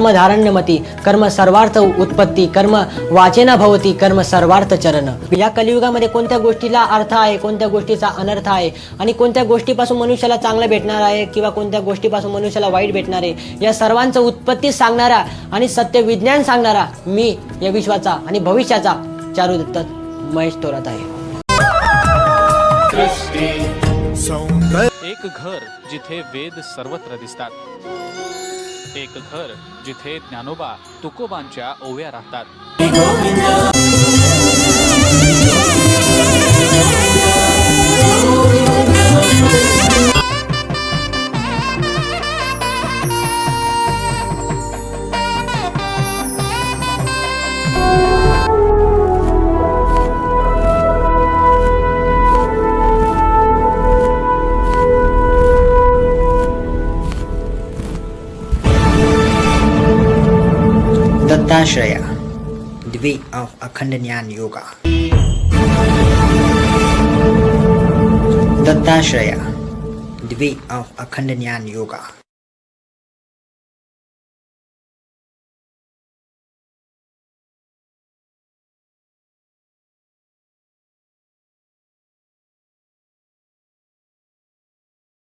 कर्म धारण्यमती कर्म सर्वार्थ उत्पत्ती कर्म वाचेना भवती कर्म सर्वार्थ चरण। या कलियुगामध्ये कोणत्या गोष्टीला अर्थ आहे, कोणत्या गोष्टीचा अनर्थ आहे आणि कोणत्या गोष्टीपासून मनुष्याला चांगलं भेटणार आहे किंवा कोणत्या गोष्टीपासून मनुष्याला वाईट भेटणार आहे, या सर्वांचं उत्पत्ती सांगणारा आणि सत्य विज्ञान सांगणारा मी या विश्वाचा आणि भविष्याचा चारुदत्त महेश थोरात आहे। एक घर जिथे वेद सर्वत्र दिसतात, एक घर जिथे ज्ञानोबा तुकोबांच्या ओव्या राहतात। दत्ताश्रया, the way of Akhand Jnana Yoga. Dattashraya, the way of Akhand Jnana Yoga.